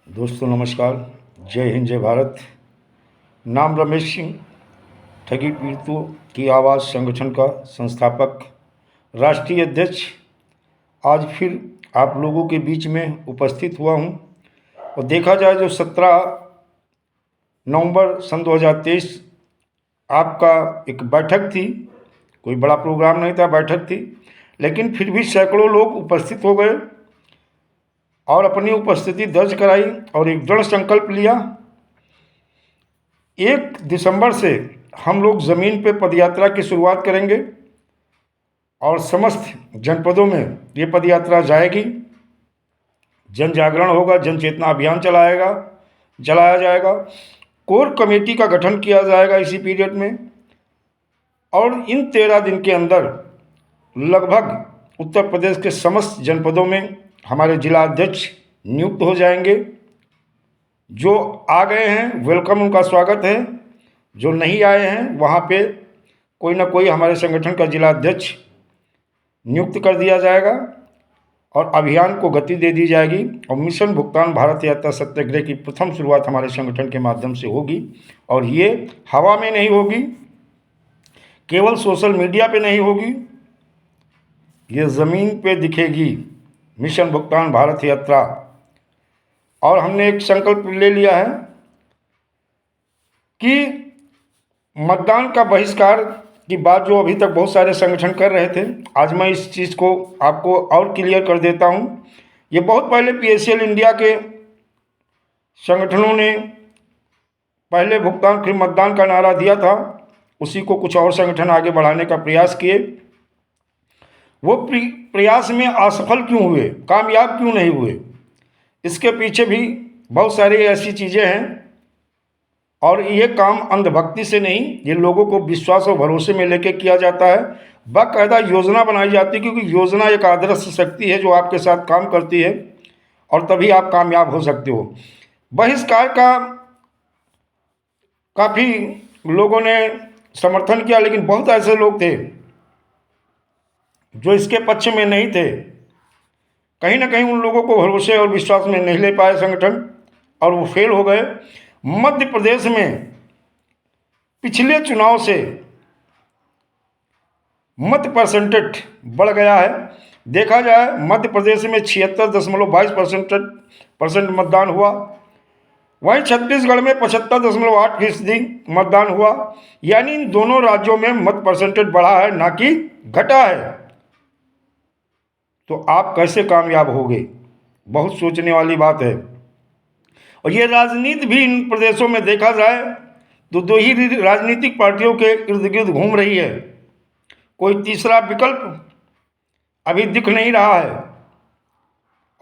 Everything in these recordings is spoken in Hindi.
दोस्तों नमस्कार। जय हिंद जय भारत। नाम रमेश सिंह, ठगी पीड़ितों की आवाज़ संगठन का संस्थापक, राष्ट्रीय अध्यक्ष। आज फिर आप लोगों के बीच में उपस्थित हुआ हूं। और देखा जाए जो 17 नवंबर सन 2023 आपका एक बैठक थी, कोई बड़ा प्रोग्राम नहीं था, बैठक थी, लेकिन फिर भी सैकड़ों लोग उपस्थित हो गए और अपनी उपस्थिति दर्ज कराई और एक दृढ़ संकल्प लिया। 1 दिसंबर से हम लोग ज़मीन पे पदयात्रा की शुरुआत करेंगे और समस्त जनपदों में ये पदयात्रा जाएगी। जन जागरण होगा, जन चेतना अभियान चलाया जाएगा। कोर कमेटी का गठन किया जाएगा इसी पीरियड में। और इन 13 दिन के अंदर लगभग उत्तर प्रदेश के समस्त जनपदों में हमारे जिला अध्यक्ष नियुक्त हो जाएंगे। जो आ गए हैं वेलकम, उनका स्वागत है। जो नहीं आए हैं वहाँ पे कोई ना कोई हमारे संगठन का जिला अध्यक्ष नियुक्त कर दिया जाएगा और अभियान को गति दे दी जाएगी। और मिशन भुगतान भारत यात्रा सत्याग्रह की प्रथम शुरुआत हमारे संगठन के माध्यम से होगी। और ये हवा में नहीं होगी, केवल सोशल मीडिया पे नहीं होगी, ये ज़मीन पे दिखेगी मिशन भुगतान भारत यात्रा। और हमने एक संकल्प ले लिया है कि मतदान का बहिष्कार की बात जो अभी तक बहुत सारे संगठन कर रहे थे, आज मैं इस चीज़ को आपको और क्लियर कर देता हूँ। ये बहुत पहले PACL इंडिया के संगठनों ने पहले भुगतान फिर मतदान का नारा दिया था, उसी को कुछ और संगठन आगे बढ़ाने का प्रयास किए। वो प्रयास में असफल क्यों हुए, कामयाब क्यों नहीं हुए, इसके पीछे भी बहुत सारी ऐसी चीज़ें हैं। और ये काम अंधभक्ति से नहीं, ये लोगों को विश्वास और भरोसे में लेके किया जाता है। बाकायदा योजना बनाई जाती है, क्योंकि योजना एक आदर्श शक्ति है जो आपके साथ काम करती है और तभी आप कामयाब हो सकते हो। बहिष्कार का काफ़ी लोगों ने समर्थन किया, लेकिन बहुत ऐसे लोग थे जो इसके पक्ष में नहीं थे। कहीं ना कहीं उन लोगों को भरोसे और विश्वास में नहीं ले पाए संगठन और वो फेल हो गए। मध्य प्रदेश में पिछले चुनाव से मत परसेंटेज बढ़ गया है। देखा जाए मध्य प्रदेश में 76.22% मतदान हुआ, वहीं छत्तीसगढ़ में 75.8% मतदान हुआ। यानी इन दोनों राज्यों में मत परसेंटेज बढ़ा है, ना कि घटा है। तो आप कैसे कामयाब होगे, बहुत सोचने वाली बात है। और ये राजनीति भी इन प्रदेशों में देखा जाए तो दो ही राजनीतिक पार्टियों के इर्द गिर्द घूम रही है, कोई तीसरा विकल्प अभी दिख नहीं रहा है।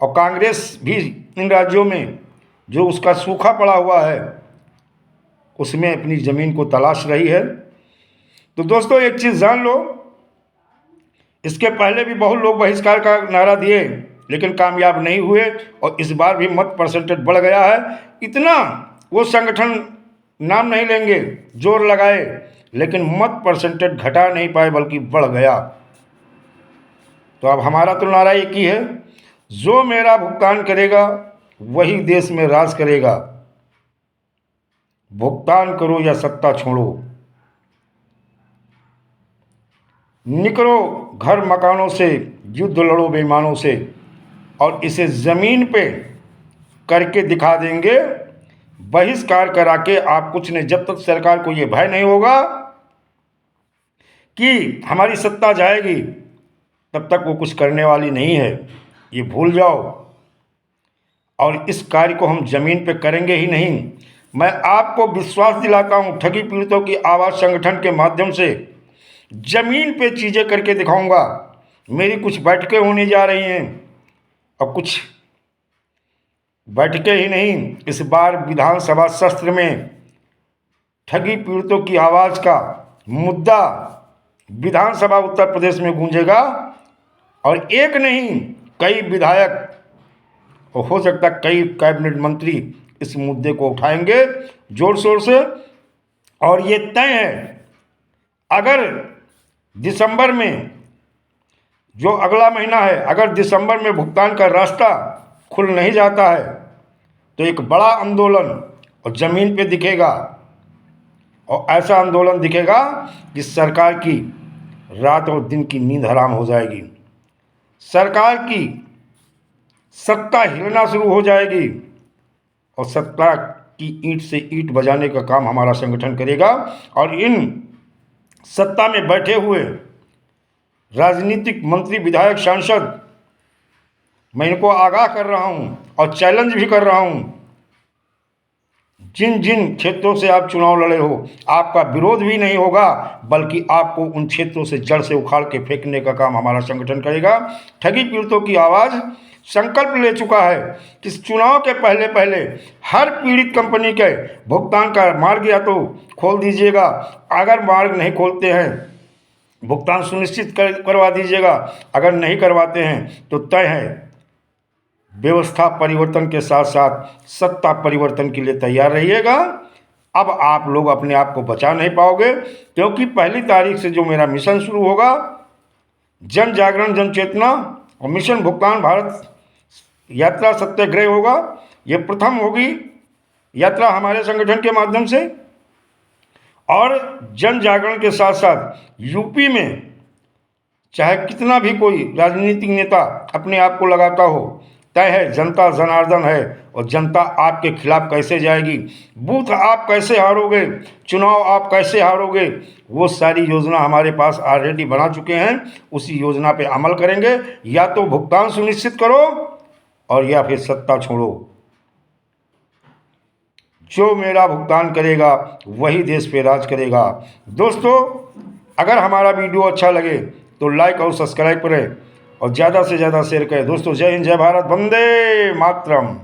और कांग्रेस भी इन राज्यों में जो उसका सूखा पड़ा हुआ है उसमें अपनी ज़मीन को तलाश रही है। तो दोस्तों एक चीज़ जान लो, इसके पहले भी बहुत लोग बहिष्कार का नारा दिए लेकिन कामयाब नहीं हुए, और इस बार भी मत परसेंटेज बढ़ गया है। इतना वो संगठन नाम नहीं लेंगे, जोर लगाए, लेकिन मत परसेंटेज घटा नहीं पाए बल्कि बढ़ गया। तो अब हमारा तो नारा एक ही है, जो मेरा भुगतान करेगा वही देश में राज करेगा। भुगतान करो या सत्ता छोड़ो, निकलो घर मकानों से, युद्ध लड़ो बेईमानों से, और इसे ज़मीन पे करके दिखा देंगे। बहिष्कार करा के आप कुछ नहीं, जब तक सरकार को ये भय नहीं होगा कि हमारी सत्ता जाएगी तब तक वो कुछ करने वाली नहीं है, ये भूल जाओ। और इस कार्य को हम ज़मीन पे करेंगे ही नहीं। मैं आपको विश्वास दिलाता हूँ, ठगी पीड़ितों की आवाज़ संगठन के माध्यम से ज़मीन पे चीज़ें करके दिखाऊंगा। मेरी कुछ बैठकें होने जा रही हैं, और कुछ बैठकें ही नहीं, इस बार विधानसभा सत्र में ठगी पीड़ितों की आवाज़ का मुद्दा विधानसभा उत्तर प्रदेश में गूंजेगा। और एक नहीं, कई विधायक और हो सकता कई कैबिनेट मंत्री इस मुद्दे को उठाएंगे जोर शोर से। और ये तय है, अगर दिसंबर में, जो अगला महीना है, अगर दिसंबर में भुगतान का रास्ता खुल नहीं जाता है तो एक बड़ा आंदोलन और ज़मीन पे दिखेगा, और ऐसा आंदोलन दिखेगा कि सरकार की रात और दिन की नींद हराम हो जाएगी, सरकार की सत्ता हिलना शुरू हो जाएगी, और सत्ता की ईंट से ईंट बजाने का काम हमारा संगठन करेगा। और इन सत्ता में बैठे हुए राजनीतिक मंत्री, विधायक, सांसद, मैं इनको आगाह कर रहा हूँ और चैलेंज भी कर रहा हूँ, जिन जिन क्षेत्रों से आप चुनाव लड़े हो, आपका विरोध भी नहीं होगा, बल्कि आपको उन क्षेत्रों से जड़ से उखाड़ के फेंकने का काम हमारा संगठन करेगा। ठगी पीड़ितों की आवाज़ संकल्प ले चुका है कि चुनाव के पहले पहले हर पीड़ित कंपनी के भुगतान का मार्ग या तो खोल दीजिएगा, अगर मार्ग नहीं खोलते हैं भुगतान सुनिश्चित करवा दीजिएगा, अगर नहीं करवाते हैं तो तय है व्यवस्था परिवर्तन के साथ साथ सत्ता परिवर्तन के लिए तैयार रहिएगा। अब आप लोग अपने आप को बचा नहीं पाओगे, क्योंकि 1 तारीख से जो मेरा मिशन शुरू होगा, जन जागरण, जन चेतना और मिशन भुगतान भारत यात्रा सत्याग्रह होगा। ये प्रथम होगी यात्रा हमारे संगठन के माध्यम से, और जन जागरण के साथ साथ यूपी में चाहे कितना भी कोई राजनीतिक नेता अपने आप को लगाता हो, तय है जनता जनार्दन है, और जनता आपके खिलाफ कैसे जाएगी, बूथ आप कैसे हारोगे, चुनाव आप कैसे हारोगे, वो सारी योजना हमारे पास ऑलरेडी बना चुके हैं। उसी योजना पे अमल करेंगे। या तो भुगतान सुनिश्चित करो और या फिर सत्ता छोड़ो। जो मेरा भुगतान करेगा वही देश पे राज करेगा। दोस्तों, अगर हमारा वीडियो अच्छा लगे तो लाइक और सब्सक्राइब करें और ज़्यादा से ज़्यादा शेयर करें। दोस्तों, जय हिंद, जय भारत, वंदे मातरम।